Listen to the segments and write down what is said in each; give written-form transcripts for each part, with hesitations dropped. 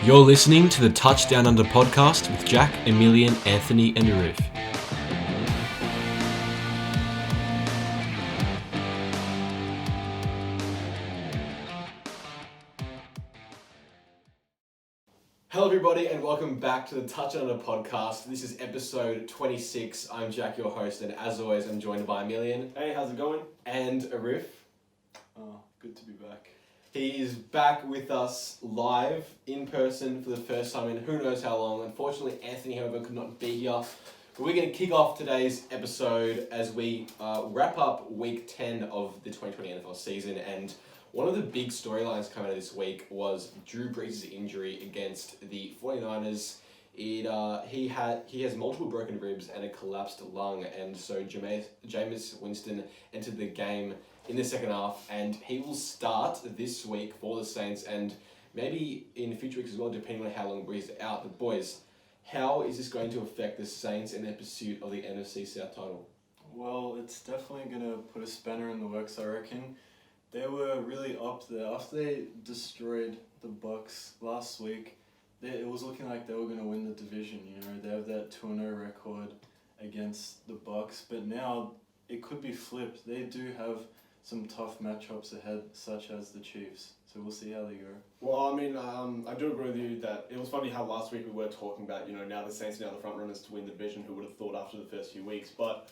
You're listening to the Touchdown Under podcast with Jack, Emilien, Anthony, and Ruth. Hello everybody and welcome back to the Touchdown Under podcast. This is episode 26. I'm Jack, your host, and as always I'm joined by Emilien. Hey, how's it going? And Ruth. Oh, good to be back. He is back with us live, in person, for the first time in who knows how long. Unfortunately, Anthony, however, could not be here. But we're going to kick off today's episode as we wrap up week 10 of the 2020 NFL season. And one of the big storylines coming out of this week was Drew Brees' injury against the 49ers. He has multiple broken ribs and a collapsed lung. And so Jameis Winston entered the game in the second half, and he will start this week for the Saints and maybe in future weeks as well, depending on how long Brees is out. But boys, how is this going to affect the Saints in their pursuit of the NFC South title? Well, it's definitely going to put a spanner in the works, I reckon. They were really up there. After they destroyed the Bucs last week, it was looking like they were going to win the division. You know, they have that 2-0 record against the Bucs, but now it could be flipped. They do have some tough matchups ahead, such as the Chiefs. So we'll see how they go. Well, I mean, I do agree with you that it was funny how last week we were talking about, now the Saints are now the front runners to win the division. Who would have thought after the first few weeks? But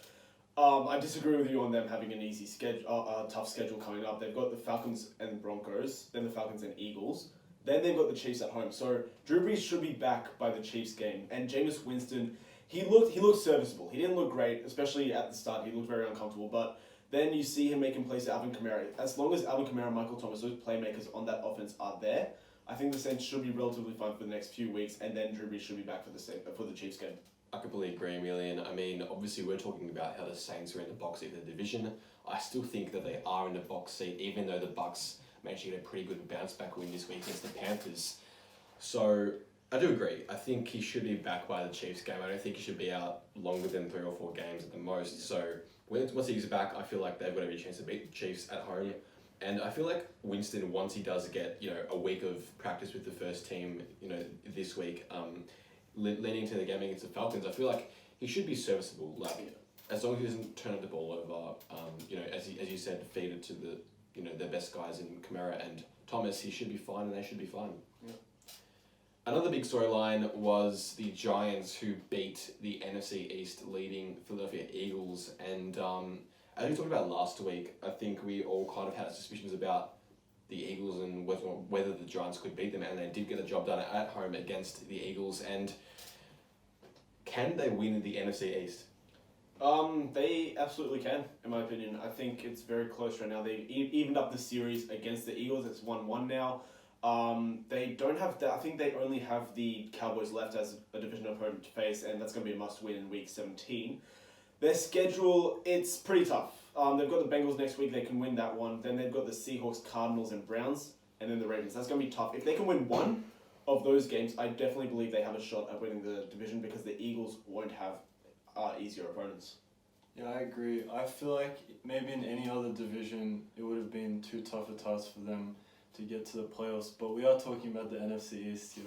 I disagree with you on them having an easy schedule, tough schedule coming up. They've got the Falcons and Broncos, then the Falcons and Eagles, then they've got the Chiefs at home. So Drew Brees should be back by the Chiefs game, and Jameis Winston, he looked serviceable. He didn't look great, especially at the start. He looked very uncomfortable, but then you see him making plays to Alvin Kamara. As long as Alvin Kamara and Michael Thomas, those playmakers on that offense are there, I think the Saints should be relatively fine for the next few weeks, and then Drew Brees should be back for the Chiefs game. I completely agree, Emilien. I mean, obviously we're talking about how the Saints are in the box seat of the division. I still think that they are in the box seat, even though the Bucs managed to get a pretty good bounce back win this week against the Panthers. So I do agree. I think he should be back by the Chiefs game. I don't think he should be out longer than 3 or 4 games at the most. So once he's back, I feel like they've got every chance to beat the Chiefs at home. And I feel like Winston, once he does get, a week of practice with the first team, this week, leading to the game against the Falcons, I feel like he should be serviceable. As long as he doesn't turn the ball over, as you said, feed it to the best guys in Kamara and Thomas, he should be fine and they should be fine. Yeah. Another big storyline was the Giants, who beat the NFC East leading Philadelphia Eagles. And as we talked about last week, I think we all kind of had suspicions about the Eagles and whether the Giants could beat them, and they did get the job done at home against the Eagles. And can they win the NFC East? They absolutely can, in my opinion. I think it's very close right now. They evened up the series against the Eagles. It's 1-1 now. They don't have that. I think they only have the Cowboys left as a division opponent to face, and that's going to be a must-win in Week 17. Their schedule, it's pretty tough. They've got the Bengals next week. They can win that one. Then they've got the Seahawks, Cardinals, and Browns, and then the Ravens. That's going to be tough. If they can win one of those games, I definitely believe they have a shot at winning the division because the Eagles won't have easier opponents. Yeah, I agree. I feel like maybe in any other division, it would have been too tough a task for them to get to the playoffs. But we are talking about the NFC East here.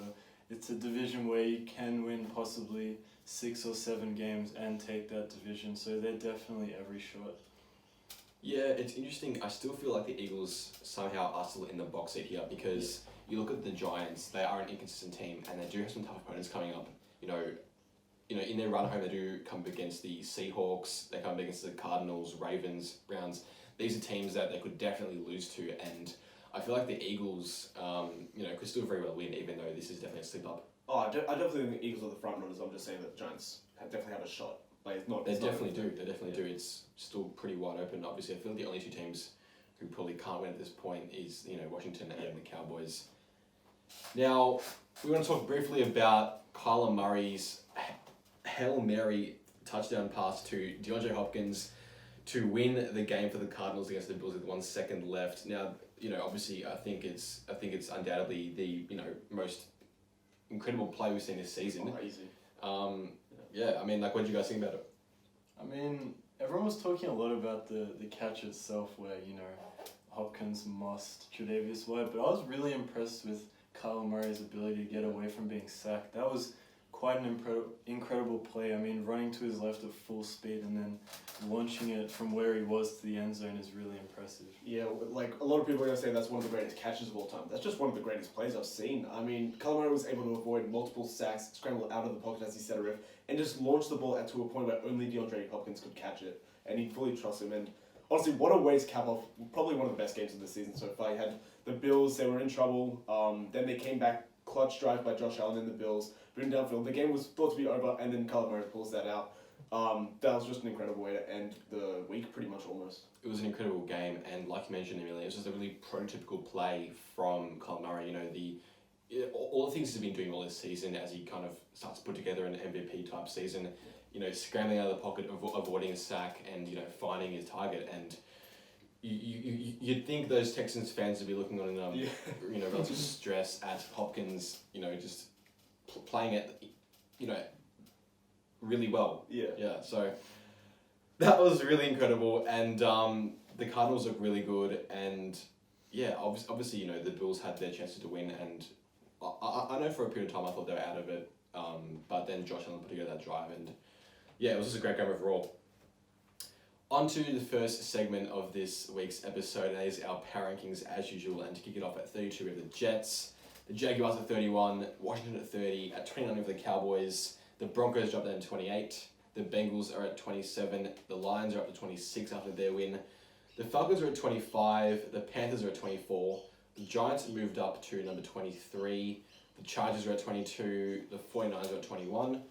It's a division where you can win possibly 6 or 7 games and take that division. So they're definitely every shot. Yeah, it's interesting. I still feel like the Eagles somehow are still in the box seat here because you look at the Giants, they are an inconsistent team and they do have some tough opponents coming up. In their run home, they do come up against the Seahawks, they come up against the Cardinals, Ravens, Browns. These are teams that they could definitely lose to, and I feel like the Eagles, could still very well win, even though this is definitely a slip up. Oh, I definitely think the Eagles are the front runners. I'm just saying that the Giants definitely have a shot. They definitely do. It's still pretty wide open. Obviously, I feel the only 2 teams who probably can't win at this point is Washington and the Cowboys. Now, we want to talk briefly about Kyler Murray's Hail Mary touchdown pass to DeAndre Hopkins to win the game for the Cardinals against the Bills with 1 second left. Now, obviously, I think it's undoubtedly the most incredible play we've seen this season. Oh, easy. Yeah, I mean, what did you guys think about it? I mean, everyone was talking a lot about the catch itself where, Hopkins mossed Tre'Davious White, but I was really impressed with Kyler Murray's ability to get away from being sacked. That was quite an incredible play. I mean, running to his left at full speed and then launching it from where he was to the end zone is really impressive. Yeah, like a lot of people are going to say that's one of the greatest catches of all time. That's just one of the greatest plays I've seen. I mean, Kyler Murray was able to avoid multiple sacks, scramble out of the pocket as he said a riff, and just launch the ball to a point where only DeAndre Hopkins could catch it. And he fully trusts him. And honestly, what a way to cap off probably one of the best games of the season so far. You had the Bills, they were in trouble. Then they came back, clutch drive by Josh Allen and the Bills, bring downfield. The game was thought to be over, and then Kyler Murray pulls that out. That was just an incredible way to end the week, pretty much almost. It was an incredible game, and like you mentioned, Emilien, it was just a really prototypical play from Kyler Murray. You know, all the things he's been doing all this season as he kind of starts to put together an MVP type season. You know, scrambling out of the pocket, avoiding a sack, and finding his target. And you'd think those Texans fans would be looking on relative stress at Hopkins. Just playing it, really well. Yeah. So that was really incredible, and the Cardinals look really good, and obviously the Bills had their chances to win, and I know for a period of time I thought they were out of it, but then Josh Allen put together that drive, and it was just a great game overall. On to the first segment of this week's episode, and that is our power rankings as usual, and to kick it off at 32 we have the Jets, the Jaguars at 31, Washington at 30, at 29 for the Cowboys, the Broncos dropped down to 28, the Bengals are at 27, the Lions are up to 26 after their win, the Falcons are at 25, the Panthers are at 24, the Giants moved up to number 23, the Chargers are at 22, the 49ers are at 21,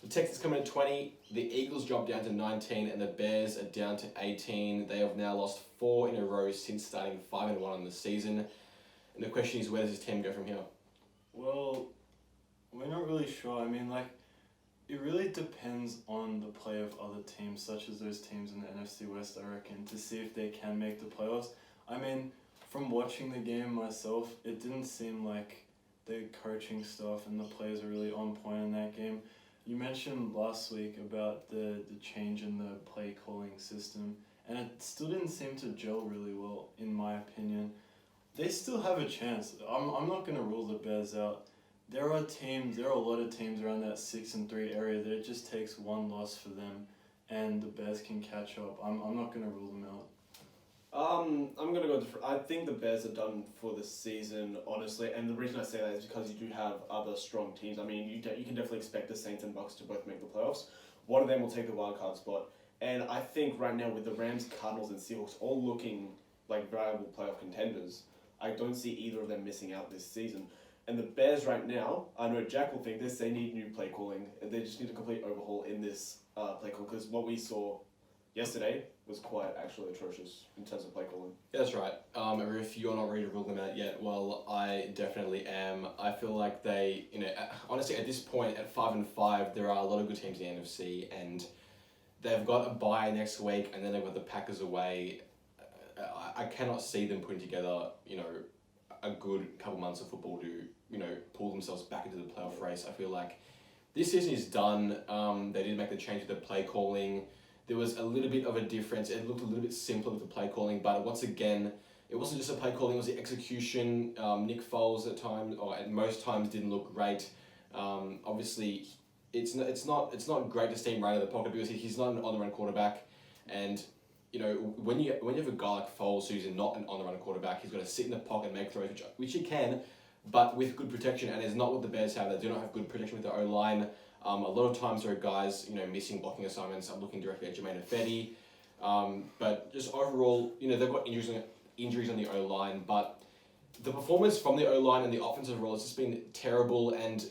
the Texans come in at 20, the Eagles dropped down to 19, and the Bears are down to 18. They have now lost 4 in a row since starting 5-1 on the season. And the question is, where does this team go from here? Well, we're not really sure. I mean, it really depends on the play of other teams, such as those teams in the NFC West, I reckon, to see if they can make the playoffs. I mean, from watching the game myself, it didn't seem like the coaching staff and the players are really on point in that game. You mentioned last week about the change in the play calling system, and it still didn't seem to gel really well, in my opinion. They still have a chance. I'm not going to rule the Bears out. There are a lot of teams around that 6-3 area that it just takes one loss for them, and the Bears can catch up. I'm not going to rule them out. I'm gonna go. I think the Bears are done for the season, honestly, and the reason I say that is because you do have other strong teams. I mean, you can definitely expect the Saints and Bucks to both make the playoffs. One of them will take the wild card spot, and I think right now with the Rams, Cardinals, and Seahawks all looking like viable playoff contenders, I don't see either of them missing out this season. And the Bears right now, I know Jack will think this, they need new play calling. They just need a complete overhaul in this play call, because what we saw yesterday was quite actually atrocious in terms of play calling. Yeah, that's right. If you're not ready to rule them out yet, well, I definitely am. I feel like they, honestly, at this point, at 5-5, there are a lot of good teams in the NFC, and they've got a bye next week, and then they've got the Packers away. I cannot see them putting together, a good couple months of football to, pull themselves back into the playoff race. I feel like this season is done. They did make the change with the play calling. There was a little bit of a difference. It looked a little bit simpler with the play calling, but once again, it wasn't just the play calling, it was the execution. Nick Foles at most times didn't look great. Obviously, it's not great to see him right out of the pocket because he's not an on-the-run quarterback, and when you have a guy like Foles who's not an on-the-run quarterback, he's got to sit in the pocket and make throws, which he can, but with good protection, and it's not what the Bears have. They do not have good protection with their O-line. A lot of times there are guys, missing blocking assignments. I'm looking directly at Jermaine Ifedi. But just overall, they've got injuries on the O-line, but the performance from the O-line and the offensive role has just been terrible. And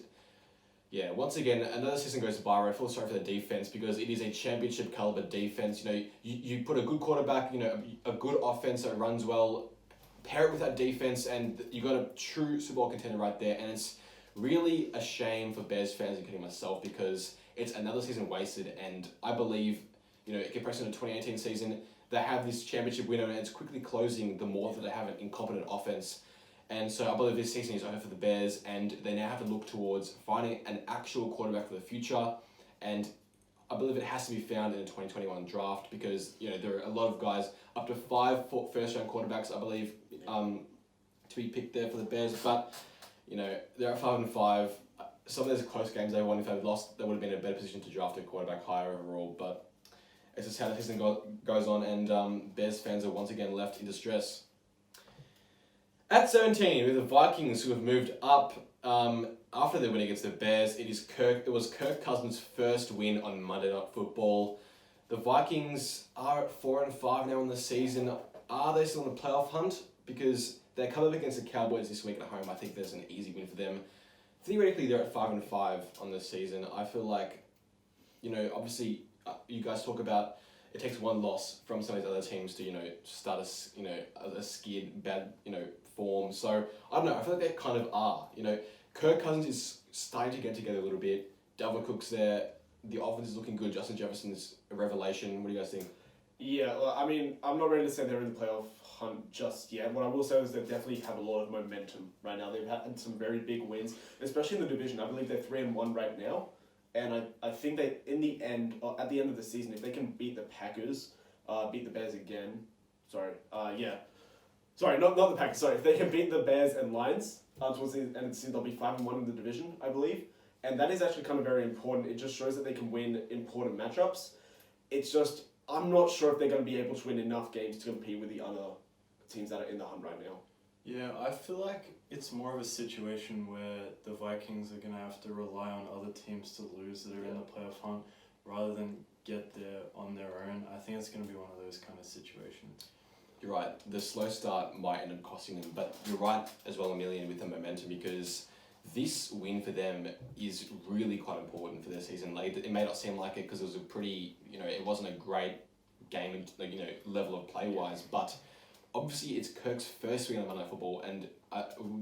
once again, another season goes by where I feel sorry for the defense because it is a championship caliber defense. You put a good quarterback, a good offense that runs well, pair it with that defense, and you got a true Super Bowl contender right there. And it's really a shame for Bears fans, including myself, because it's another season wasted, and I believe, in comparison to the 2018 season, they have this championship window and it's quickly closing the more that they have an incompetent offense. And so I believe this season is over for the Bears, and they now have to look towards finding an actual quarterback for the future, and I believe it has to be found in the 2021 draft because, there are a lot of guys, up to 5 first-round quarterbacks, I believe, to be picked there for the Bears, but They're at 5-5. Some of those close games they won, if they'd lost, they would have been in a better position to draft a quarterback higher overall. But it's just how the season goes on, and Bears fans are once again left in distress. At 17, with the Vikings, who have moved up after their win against the Bears, it was Kirk Cousins' first win on Monday Night Football. The Vikings are at 4-5 now in the season. Are they still in the playoff hunt? Because they're coming up against the Cowboys this week at home. I think there's an easy win for them. Theoretically, they're at 5-5 on the season. I feel like, obviously, you guys talk about it takes one loss from some of these other teams to, start a skid, bad, form. So, I don't know. I feel like they kind of are. Kirk Cousins is starting to get together a little bit. Dalvin Cook's there. The offense is looking good. Justin Jefferson's a revelation. What do you guys think? Yeah, well, I mean, I'm not ready to say they're in the playoff hunt just yet. What I will say is they definitely have a lot of momentum right now. They've had some very big wins, especially in the division. I believe they're 3-1 right now. And I think they, in the end, at the end of the season, if they can beat the Packers, beat the Bears again, not the Packers, sorry, if they can beat the Bears and Lions towards the end of the season, they'll be 5-1 in the division, I believe. And that is actually kind of very important. It just shows that they can win important matchups. It's just, I'm not sure if they're going to be able to win enough games to compete with the other teams that are in the hunt right now. Yeah, I feel like it's more of a situation where the Vikings are going to have to rely on other teams to lose that are in the playoff hunt rather than get there on their own. I think it's going to be one of those kind of situations. You're right. The slow start might end up costing them, but you're right as well, Emilien, with the momentum, because this win for them is really quite important for their season. Like, it may not seem like it because it was a pretty, it wasn't a great game, level of play-wise, but obviously it's Kirk's first win on Monday Night Football, and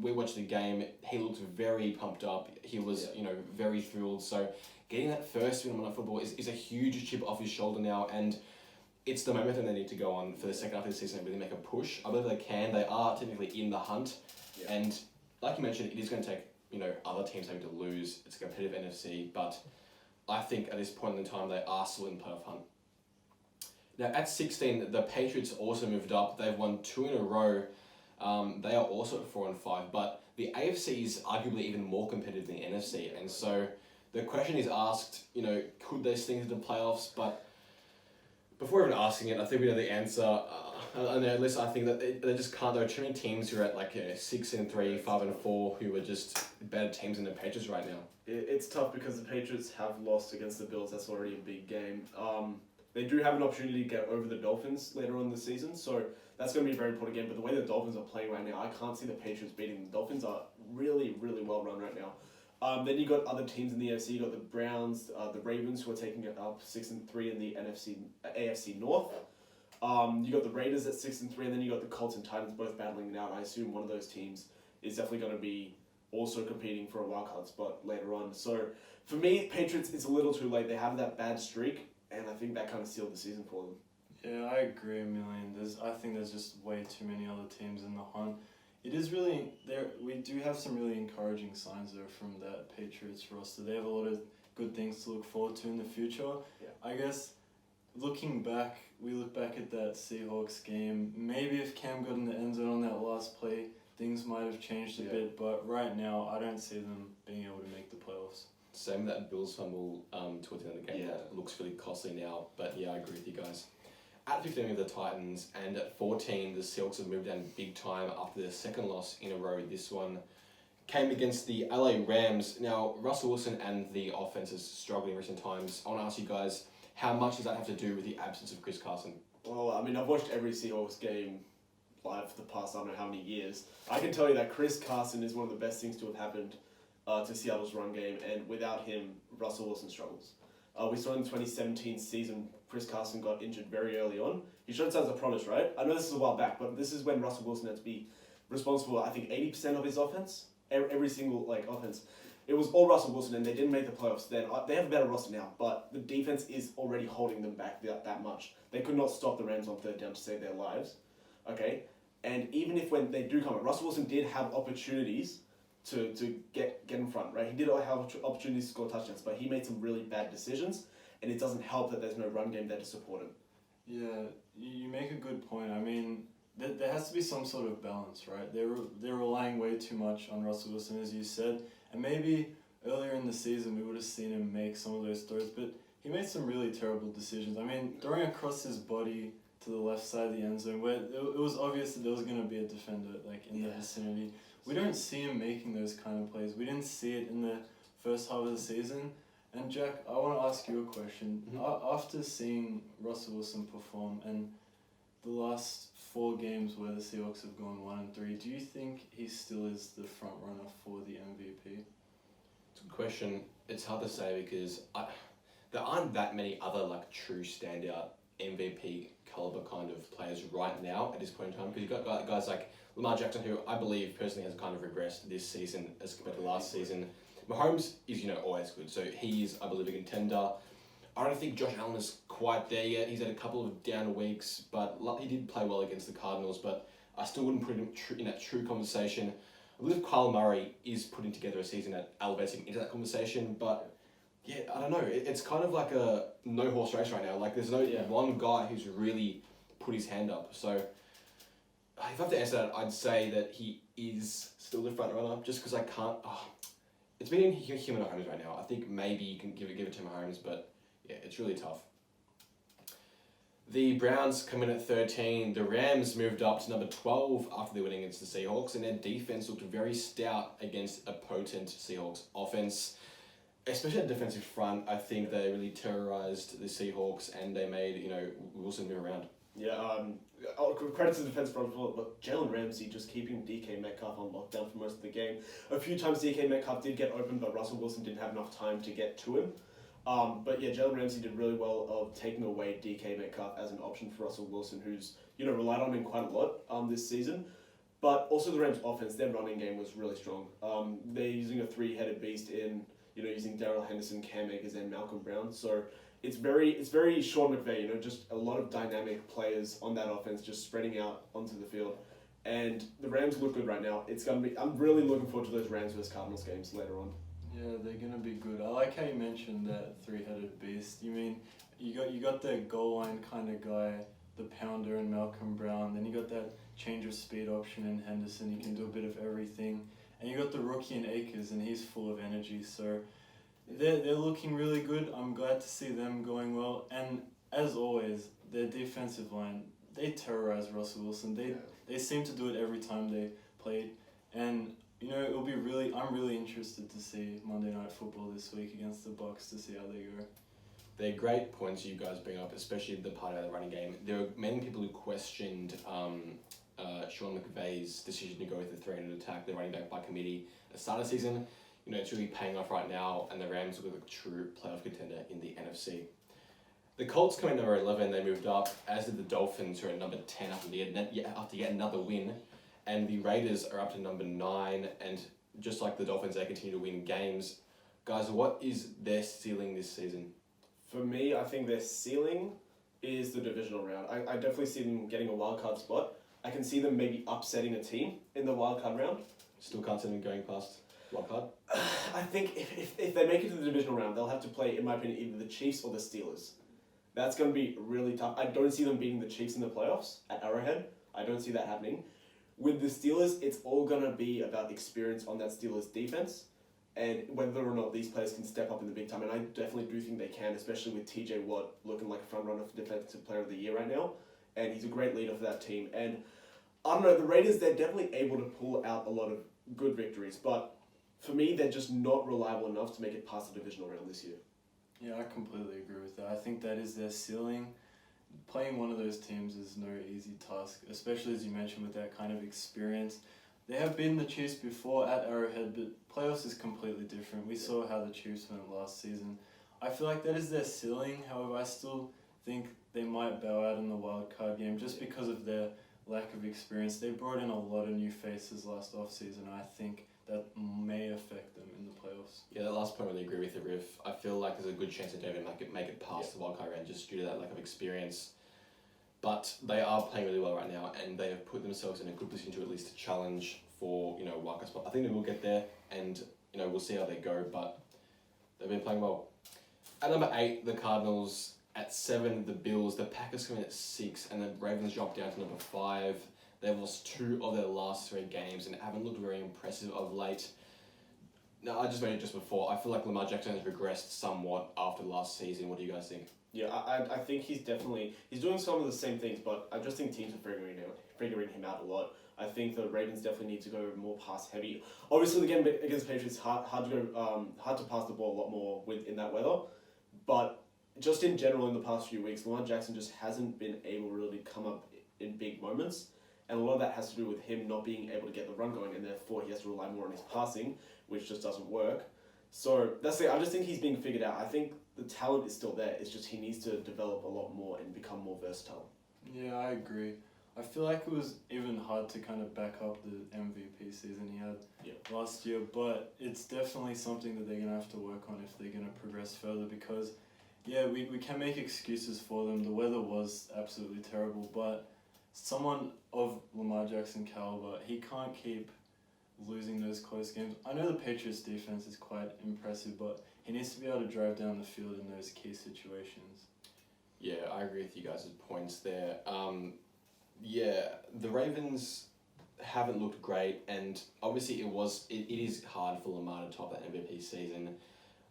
we watched the game. He looked very pumped up. He was, very thrilled. So getting that first win on Monday Night Football is a huge chip off his shoulder now, and it's the momentum they need to go on for the second half of the season and really make a push. I believe they can. They are technically in the hunt, and like you mentioned, it is going to take other teams having to lose. It's a competitive NFC, but I think at this point in time they are still in the playoff hunt. Now at 16, the Patriots also moved up. They've won 2 in a row. They are also at 4-5, but the AFC is arguably even more competitive than the NFC, and so the question is asked, could they sneak into the playoffs? But before even asking it, I think we know the answer. And at least I think that they just can't. There are too many teams who are at 6-3, 5-4, who are just better teams than the Patriots right now. It's tough because the Patriots have lost against the Bills. That's already a big game. They do have an opportunity to get over the Dolphins later on in the season, so that's going to be a very important game. But the way the Dolphins are playing right now, I can't see the Patriots beating them. The Dolphins are really, really well run right now. Then you got other teams in the AFC. You got the Browns, the Ravens, who are taking it up 6-3 in the AFC North. You got the Raiders at 6-3, and then you got the Colts and Titans both battling it out. I assume one of those teams is definitely going to be also competing for a wildcard spot later on. So for me, Patriots, it's a little too late. They have that bad streak, and I think that kind of sealed the season for them. Yeah, I agree, Emilien. I think there's just way too many other teams in the hunt. It is really there. We do have some really encouraging signs there from that Patriots roster. They have a lot of good things to look forward to in the future. Yeah. I guess looking back, we look back at that Seahawks game. Maybe if Cam got in the end zone on that last play, things might have changed a bit. But right now, I don't see them being able to make the playoffs. Same with that Bills fumble towards the end of the game. That looks really costly now. But yeah, I agree with you guys. At 15, we have the Titans, and at 14, the Seahawks have moved down big time after their second loss in a row. This one came against the LA Rams. Now, Russell Wilson and the offense is struggling in recent times. I want to ask you guys, how much does that have to do with the absence of Chris Carson? Well, I mean, I've watched every Seahawks game live for the past, I don't know how many years. I can tell you that Chris Carson is one of the best things to have happened to Seattle's run game, and without him, Russell Wilson struggles. We saw in the 2017 season, Chris Carson got injured very early on. He showed signs of promise, right? I know this is a while back, but this is when Russell Wilson had to be responsible, I think, 80% of his offense. Every single offense. It was all Russell Wilson, and they didn't make the playoffs then. They have a better roster now, but the defense is already holding them back that much. They could not stop the Rams on third down to save their lives. Okay? And even if when they do come up, Russell Wilson did have opportunities to get in front, right? He did have opportunities to score touchdowns, but he made some really bad decisions, and it doesn't help that there's no run game there to support him. Yeah, you make a good point. I mean, there has to be some sort of balance, right? They're relying way too much on Russell Wilson, as you said, and maybe earlier in the season we would have seen him make some of those throws, but he made some really terrible decisions. I mean, throwing across his body to the left side of the end zone, where it was obvious that there was going to be a defender in the vicinity. We don't see him making those kind of plays. We didn't see it in the first half of the season. And Jack, I want to ask you a question. After seeing Russell Wilson perform and the last 4 games where the Seahawks have gone 1-3, do you think he still is the front runner for the MVP? It's a good question. It's hard to say because there aren't that many other true standout MVP caliber kind of players right now at this point in time. Because you've got guys like Lamar Jackson, who I believe personally has kind of regressed this season as compared to last season. Mahomes is, always good. So he is, I believe, a contender. I don't think Josh Allen is quite there yet. He's had a couple of down weeks, but he did play well against the Cardinals, but I still wouldn't put him in that true conversation. I believe Kyle Murray is putting together a season that elevates him into that conversation, but yeah, I don't know. It's kind of like a no-horse race right now. There's no one guy who's really put his hand up. So if I have to answer that, I'd say that he is still the front runner, just because I can't... it's been him and Mahomes right now. I think maybe you can give it to Mahomes, but yeah, it's really tough. The Browns come in at 13. The Rams moved up to number 12 after their winning against the Seahawks, and their defense looked very stout against a potent Seahawks offense. Especially at the defensive front, I think they really terrorized the Seahawks, and they made Wilson move around. Yeah, credit to the defense front, but Jalen Ramsey just keeping DK Metcalf on lockdown for most of the game. A few times DK Metcalf did get open, but Russell Wilson didn't have enough time to get to him. But yeah, Jalen Ramsey did really well of taking away DK Metcalf as an option for Russell Wilson, who's relied on him quite a lot this season. But also the Rams' offense, their running game was really strong. They're using a 3-headed beast in using Darrell Henderson, Cam Akers, and Malcolm Brown. So it's very Sean McVay, just a lot of dynamic players on that offense just spreading out onto the field. And the Rams look good right now. I'm really looking forward to those Rams vs Cardinals games later on. Yeah, they're gonna be good. I like how you mentioned that 3-headed beast. You mean you got the goal line kind of guy, the pounder in Malcolm Brown. Then you got that change of speed option in Henderson. You can do a bit of everything. And you got the rookie in Akers, and he's full of energy. So they're looking really good. I'm glad to see them going well. And as always, their defensive line, they terrorize Russell Wilson. They seem to do it every time they played. And it'll be I'm really interested to see Monday Night Football this week against the Bucs to see how they go. They're great points you guys bring up, especially the part of the running game. There are many people who questioned Sean McVay's decision to go with the 3-headed attack, the running back by committee at the start of the season. It's really paying off right now, and the Rams look like a true playoff contender in the NFC. The Colts come in number 11, they moved up, as did the Dolphins, who are at number 10 after yet another win. And the Raiders are up to number 9, and just like the Dolphins, they continue to win games. Guys, what is their ceiling this season? For me, I think their ceiling is the divisional round. I definitely see them getting a wildcard spot. I can see them maybe upsetting a team in the wildcard round. Still can't see them going past wildcard? I think if they make it to the divisional round, they'll have to play, in my opinion, either the Chiefs or the Steelers. That's going to be really tough. I don't see them beating the Chiefs in the playoffs at Arrowhead. I don't see that happening. With the Steelers, it's all going to be about experience on that Steelers defense and whether or not these players can step up in the big time. And I definitely do think they can, especially with TJ Watt looking like a front runner for Defensive Player of the Year right now. And he's a great leader for that team. And I don't know, the Raiders, they're definitely able to pull out a lot of good victories. But for me, they're just not reliable enough to make it past the divisional round this year. Yeah, I completely agree with that. I think that is their ceiling. Playing one of those teams is no easy task, especially as you mentioned with that kind of experience. They have beaten the Chiefs before at Arrowhead, but playoffs is completely different. We saw how the Chiefs went last season. I feel like that is their ceiling. However, I still think they might bow out in the wild card game just because of their lack of experience. They brought in a lot of new faces last offseason. I think that may affect them in the playoffs. Yeah, that last point I really agree with you, Riff. I feel like there's a good chance they don't even make it past the wildcard round just due to that lack of experience. But they are playing really well right now, and they have put themselves in a good position to at least challenge for wildcard spot. I think they will get there, and we'll see how they go. But they've been playing well. At number 8, the Cardinals. At 7, the Bills. The Packers come in at 6, and the Ravens drop down to number 5. They've lost 2 of their last 3 games and haven't looked very impressive of late. Now, I just made it just before. I feel like Lamar Jackson has regressed somewhat after last season. What do you guys think? Yeah, I think he's doing some of the same things, but I just think teams are figuring him out a lot. I think the Ravens definitely need to go more pass heavy. Obviously, the game against Patriots hard to pass the ball a lot more in that weather, but just in general in the past few weeks, Lamar Jackson just hasn't been able really to come up in big moments, and a lot of that has to do with him not being able to get the run going, and therefore he has to rely more on his passing, which just doesn't work. So that's it. I just think he's being figured out. I think the talent is still there. It's just he needs to develop a lot more and become more versatile. Yeah, I agree. I feel like it was even hard to kind of back up the MVP season he had last year, but it's definitely something that they're going to have to work on if they're going to progress further because, yeah, we can make excuses for them. The weather was absolutely terrible, but someone of Lamar Jackson caliber, he can't keep losing those close games. I know the Patriots defense is quite impressive, but he needs to be able to drive down the field in those key situations. Yeah, I agree with you guys' points there. Yeah, the Ravens haven't looked great, and obviously it is hard for Lamar to top that MVP season.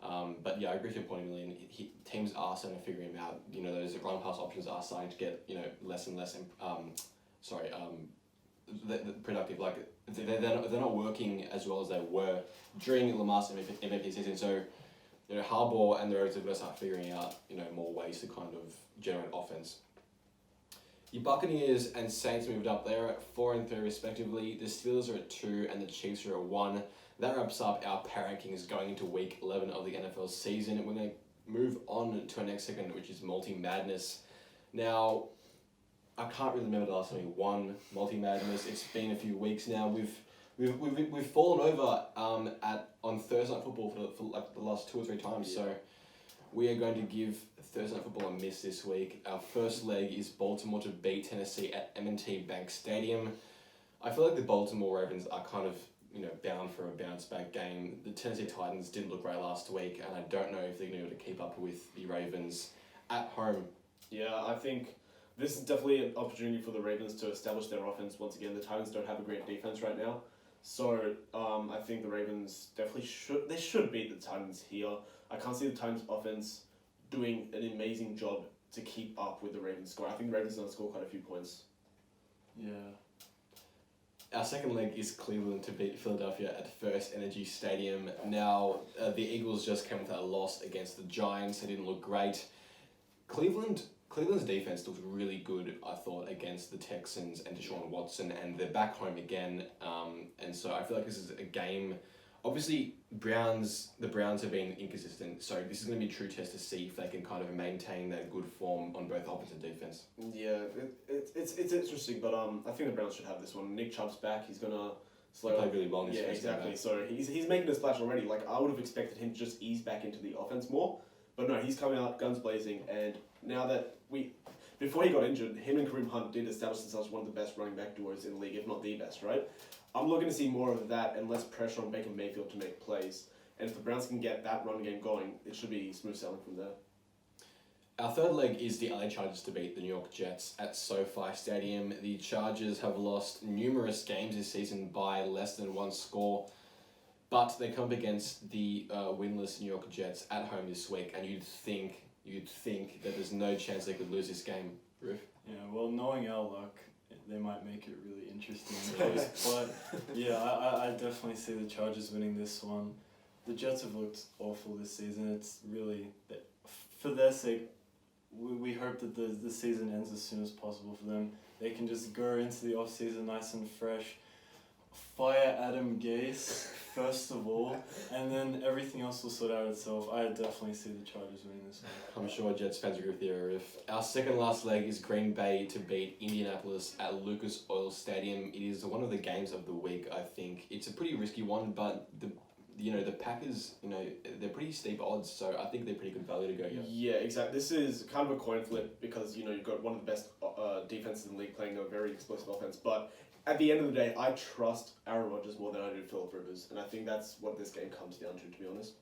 But yeah, I agree with your point, Emilien. Teams are starting to figure him out. You know, those run pass options are starting to get less and less. Productive. Like they're not working as well as they were during Lamar's MVP season. So Harbaugh and the Ravens are going to start figuring out more ways to kind of generate offense. The Buccaneers and Saints moved up there at 4 and 3 respectively. The Steelers are at 2 and the Chiefs are at 1. That wraps up our power rankings going into week 11 of the NFL season. We're going to move on to our next segment, which is Multi Madness. Now, I can't really remember the last time we won Multi Madness. It's been a few weeks now. We've fallen over on Thursday Night Football for like the last 2 or 3 times. Yeah. So we are going to give Thursday Night Football a miss this week. Our first leg is Baltimore to beat Tennessee at M&T Bank Stadium. I feel like the Baltimore Ravens are kind of bound for a bounce back game. The Tennessee Titans didn't look great last week, and I don't know if they're going to be able to keep up with the Ravens at home. Yeah, I think this is definitely an opportunity for the Ravens to establish their offense once again. The Titans don't have a great defense right now, so I think the Ravens definitely should beat the Titans here. I can't see the Titans offense doing an amazing job to keep up with the Ravens score. I think the Ravens are going to score quite a few points. Yeah. Our second leg is Cleveland to beat Philadelphia at First Energy Stadium. Now, the Eagles just came with a loss against the Giants. They didn't look great. Cleveland's defense looked really good, I thought, against the Texans and Deshaun Watson, and they're back home again. And so I feel like this is a game. Obviously, the Browns have been inconsistent, so this is going to be a true test to see if they can kind of maintain that good form on both offense and defense. Yeah, it's interesting, but I think the Browns should have this one. Nick Chubb's back. He's gonna play really well in his first exactly. So he's making a splash already. Like I would have expected him to just ease back into the offense more, but no, he's coming out guns blazing. And now that before he got injured, him and Kareem Hunt did establish themselves as one of the best running back duos in the league, if not the best, right? I'm looking to see more of that and less pressure on Baker Mayfield to make plays. And if the Browns can get that run game going, it should be smooth sailing from there. Our third leg is the LA Chargers to beat the New York Jets at SoFi Stadium. The Chargers have lost numerous games this season by less than 1 score, but they come up against the winless New York Jets at home this week, and you'd think that there's no chance they could lose this game. Ruth? Yeah, well, knowing our luck, they might make it really interesting and close. But yeah, I definitely see the Chargers winning this one. The Jets have looked awful this season. It's really, for their sake, we hope that the season ends as soon as possible for them. They can just go into the off-season nice and fresh, fire Adam Gase first of all, and then everything else will sort out itself. I definitely see the Chargers winning this one. I'm sure Jets fans agree with you. If our second last leg is Green Bay to beat Indianapolis at Lucas Oil Stadium, it is one of the games of the week. I think it's a pretty risky one, but the Packers, they're pretty steep odds, so I think they're pretty good value to go here. Yeah, exactly. This is kind of a coin flip because you've got one of the best defenses in the league playing a very explosive offense, but at the end of the day, I trust Aaron Rodgers more than I do Philip Rivers, and I think that's what this game comes down to be honest.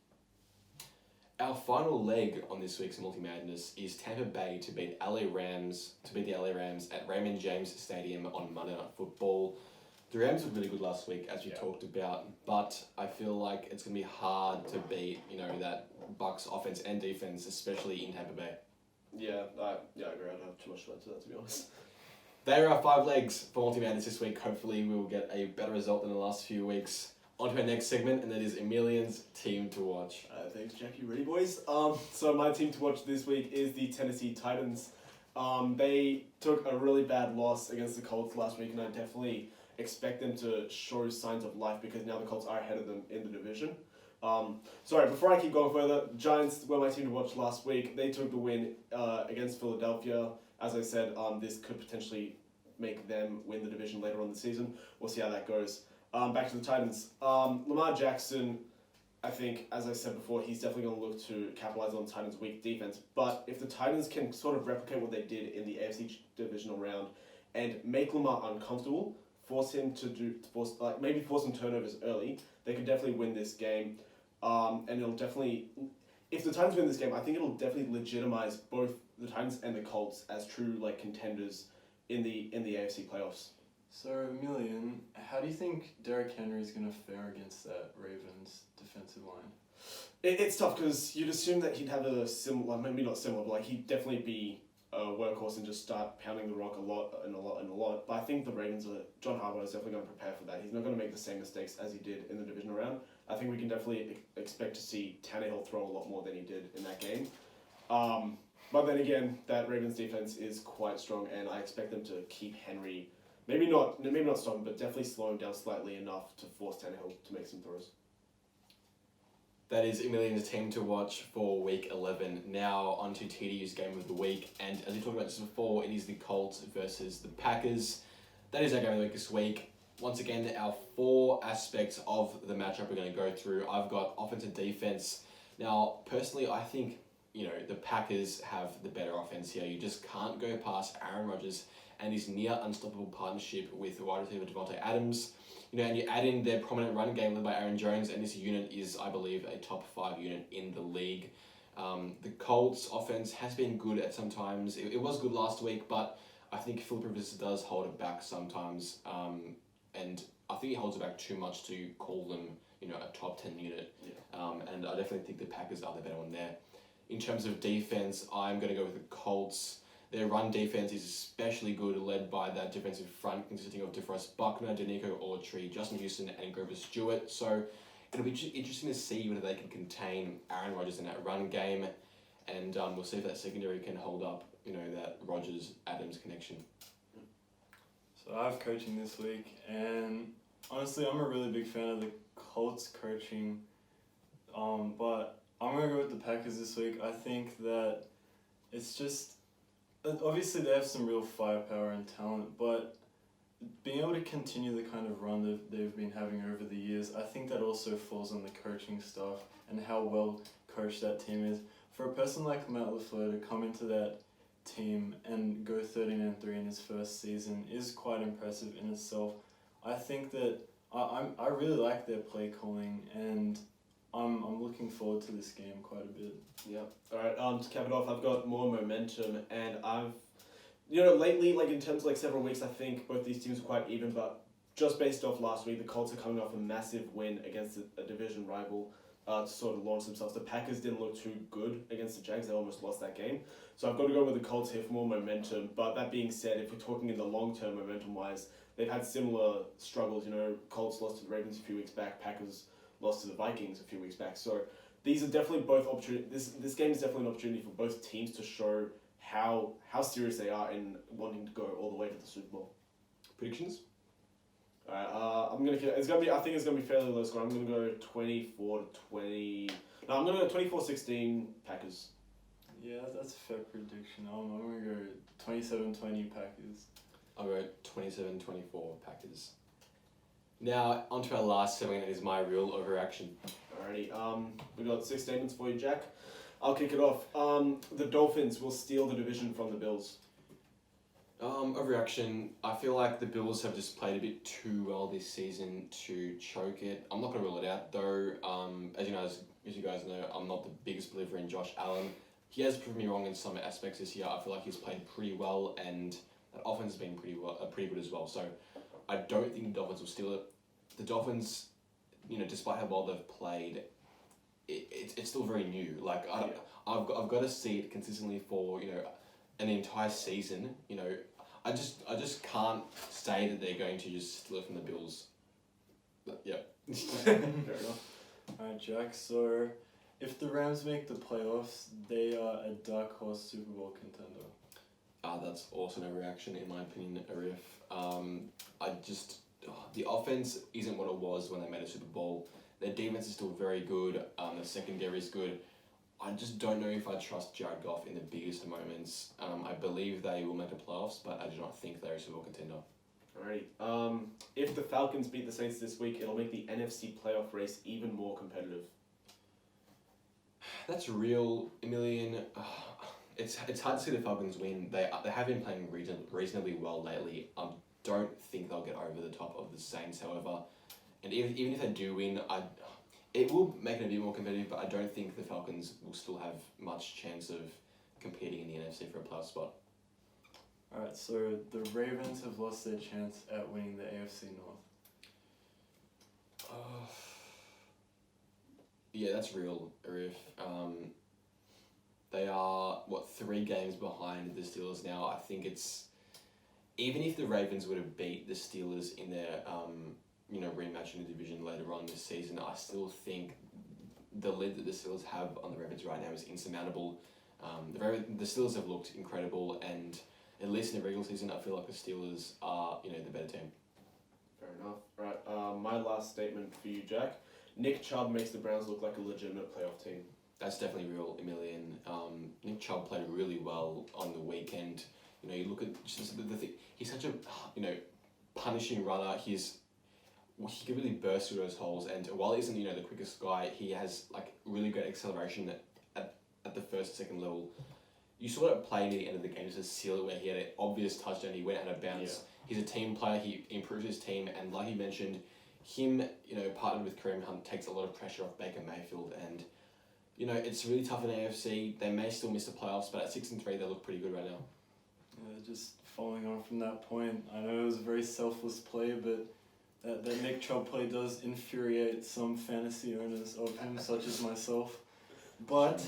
Our final leg on this week's Multi Madness is Tampa Bay to beat the LA Rams at Raymond James Stadium on Monday Night Football. The Rams were really good last week, as we talked about, but I feel like it's going to be hard to beat, that Bucks offense and defense, especially in Tampa Bay. Yeah, I agree. I don't have too much to add to that, to be honest. There are 5 legs for Multi Madness this week. Hopefully, we will get a better result than the last few weeks. On to our next segment, and that is Emilien's team to watch. Thanks, Jackie. Ready, boys? So my team to watch this week is the Tennessee Titans. They took a really bad loss against the Colts last week, and I definitely expect them to show signs of life because now the Colts are ahead of them in the division. Sorry, before I keep going further, Giants were my team to watch last week. They took the win against Philadelphia. As I said, this could potentially make them win the division later on in the season. We'll see how that goes. Back to the Titans. Lamar Jackson, I think, as I said before, he's definitely going to look to capitalize on the Titans' weak defense. But if the Titans can sort of replicate what they did in the AFC divisional round and make Lamar uncomfortable, force him some turnovers early, they could definitely win this game. And it'll definitely, if the Titans win this game, I think it'll definitely legitimize both the Titans and the Colts as true contenders in the AFC playoffs. So, Emilien, how do you think Derrick Henry is going to fare against that Ravens defensive line? It's tough because you'd assume that he'd have a similar, maybe not similar, but he'd definitely be a workhorse and just start pounding the rock a lot. But I think the John Harbaugh is definitely going to prepare for that. He's not going to make the same mistakes as he did in the divisional round. I think we can definitely expect to see Tannehill throw a lot more than he did in that game. But then again, that Ravens defense is quite strong, and I expect them to keep Henry. Maybe not stop him, but definitely slow him down slightly enough to force Tannehill to make some throws. That is Emilien's team to watch for Week 11. Now on to TDU's game of the week, and as we talked about just before, it is the Colts versus the Packers. That is our game of the week this week. Once again, our 4 aspects of the matchup we're going to go through. I've got offense and defense. Now, personally, I think the Packers have the better offense here. You just can't go past Aaron Rodgers and his near unstoppable partnership with wide receiver Devontae Adams. And you add in their prominent run game led by Aaron Jones, and this unit is, I believe, a top 5 unit in the league. The Colts offense has been good at some times. It was good last week, but I think Philip Rivers does hold it back sometimes. And I think he holds it back too much to call them, a top 10 unit. Yeah. And I definitely think the Packers are the better one there. In terms of defense, I'm going to go with the Colts. Their run defense is especially good, led by that defensive front consisting of DeForest Buckner, Danico Autry, Justin Houston, and Grover Stewart. So it'll be interesting to see whether they can contain Aaron Rodgers in that run game, and we'll see if that secondary can hold up, that Rodgers-Adams connection. So I have coaching this week, and honestly, I'm a really big fan of the Colts coaching, but I'm going to go with the Packers this week. I think that it's just, obviously they have some real firepower and talent, but being able to continue the kind of run that they've been having over the years, I think that also falls on the coaching staff and how well coached that team is. For a person like Matt LaFleur to come into that team and go 13-3 in his first season is quite impressive in itself. I think that I really like their play calling, and I'm looking forward to this game quite a bit. Yeah. All right. To cap it off, I've got more momentum, and I've, lately, in terms of several weeks, I think both these teams are quite even. But just based off last week, the Colts are coming off a massive win against a division rival to sort of launch themselves. The Packers didn't look too good against the Jags; they almost lost that game. So I've got to go with the Colts here for more momentum. But that being said, if we're talking in the long term momentum-wise, they've had similar struggles. Colts lost to the Ravens a few weeks back. Packers lost to the Vikings a few weeks back. So these are definitely both opportunities. This game is definitely an opportunity for both teams to show how serious they are in wanting to go all the way to the Super Bowl. Predictions? All right. I think it's gonna be fairly low score. I'm gonna go 24-20. No, I'm gonna go 24-16 Packers. Yeah, that's a fair prediction. I'm gonna go 27-20 Packers. I'll go 27-24 Packers. Now, onto our last segment, it is my real overreaction. Alrighty, we got 6 statements for you, Jack. I'll kick it off. The Dolphins will steal the division from the Bills. Overreaction. I feel like the Bills have just played a bit too well this season to choke it. I'm not going to rule it out though. As you guys know, I'm not the biggest believer in Josh Allen. He has proven me wrong in some aspects this year. I feel like he's played pretty well, and that offense has been pretty good as well. So I don't think the Dolphins will steal it. The Dolphins, despite how well they've played, it's still very new. Like I've got to see it consistently for an entire season. I just can't say that they're going to just steal it from the Bills. But, yeah. Fair enough. Alright, Jack, so if the Rams make the playoffs, they are a dark horse Super Bowl contender. That's also no reaction in my opinion, Arif. The offense isn't what it was when they made a Super Bowl. Their defense is still very good. The secondary is good. I just don't know if I trust Jared Goff in the biggest moments. I believe they will make the playoffs, but I do not think they're a Super Bowl contender. Alrighty. If the Falcons beat the Saints this week, it'll make the NFC playoff race even more competitive. That's real, Emilien. It's hard to see the Falcons win. They have been playing reasonably well lately. I don't think they'll get over the top of the Saints, however. And even if they do win, it will make it a bit more competitive, but I don't think the Falcons will still have much chance of competing in the NFC for a playoff spot. Alright, so the Ravens have lost their chance at winning the AFC North. Yeah, that's real, Arif. They are, 3 games behind the Steelers now. I think even if the Ravens would have beat the Steelers in their, rematch in the division later on this season, I still think the lead that the Steelers have on the Ravens right now is insurmountable. The Steelers have looked incredible, and at least in the regular season, I feel like the Steelers are, the better team. Fair enough. Right. My last statement for you, Jack. Nick Chubb makes the Browns look like a legitimate playoff team. That's definitely real, Emilien. Nick Chubb played really well on the weekend. You look at just the thing. He's such a punishing runner. He can really burst through those holes, and while he isn't the quickest guy, he has really great acceleration at the first and second level. You saw that play near the end of the game, just a seal where he had an obvious touchdown. He went out of bounds. Yeah. He's a team player. He improves his team, and like you mentioned, him partnered with Kareem Hunt takes a lot of pressure off Baker Mayfield, and it's really tough in the AFC. They may still miss the playoffs, but at 6-3, they look pretty good right now. Just following on from that point, I know it was a very selfless play, but that Nick Chubb play does infuriate some fantasy owners of him, such as myself. But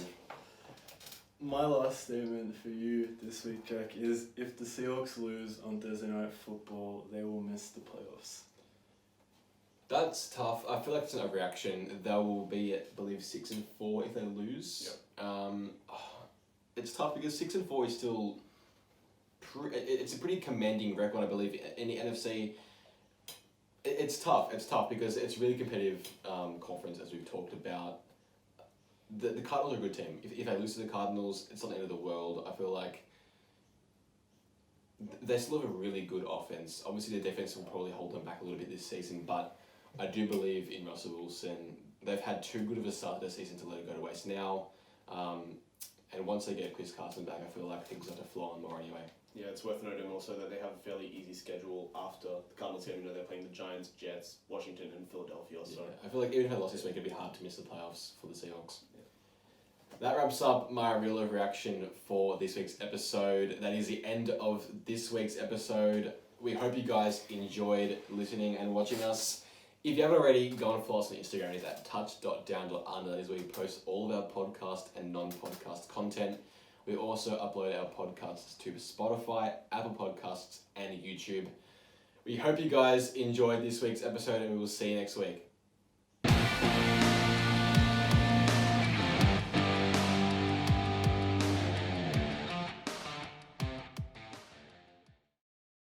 my last statement for you this week, Jack, is if the Seahawks lose on Thursday Night Football, they will miss the playoffs. That's tough. I feel like it's an overreaction. They will be at, I believe, 6-4 if they lose. Yep. It's tough because 6-4 is still. It's a pretty commanding record, I believe, in the NFC. It's tough. It's tough because it's really competitive conference, as we've talked about. The Cardinals are a good team. If they lose to the Cardinals, it's not the end of the world. I feel like they still have a really good offense. Obviously, their defense will probably hold them back a little bit this season, but I do believe in Russell Wilson. They've had too good of a start to the season to let it go to waste now. And once they get Chris Carson back, I feel like things have to flow on more anyway. Yeah, it's worth noting also that they have a fairly easy schedule after the Cardinals game. They're playing the Giants, Jets, Washington, and Philadelphia. So I feel like even if they lost this week, it'd be hard to miss the playoffs for the Seahawks. Yeah. That wraps up my real overreaction for this week's episode. That is the end of this week's episode. We hope you guys enjoyed listening and watching us. If you haven't already, go and follow us on Instagram. It's at touch.downunder. That is where we post all of our podcast and non-podcast content. We also upload our podcasts to Spotify, Apple Podcasts, and YouTube. We hope you guys enjoyed this week's episode, and we will see you next week.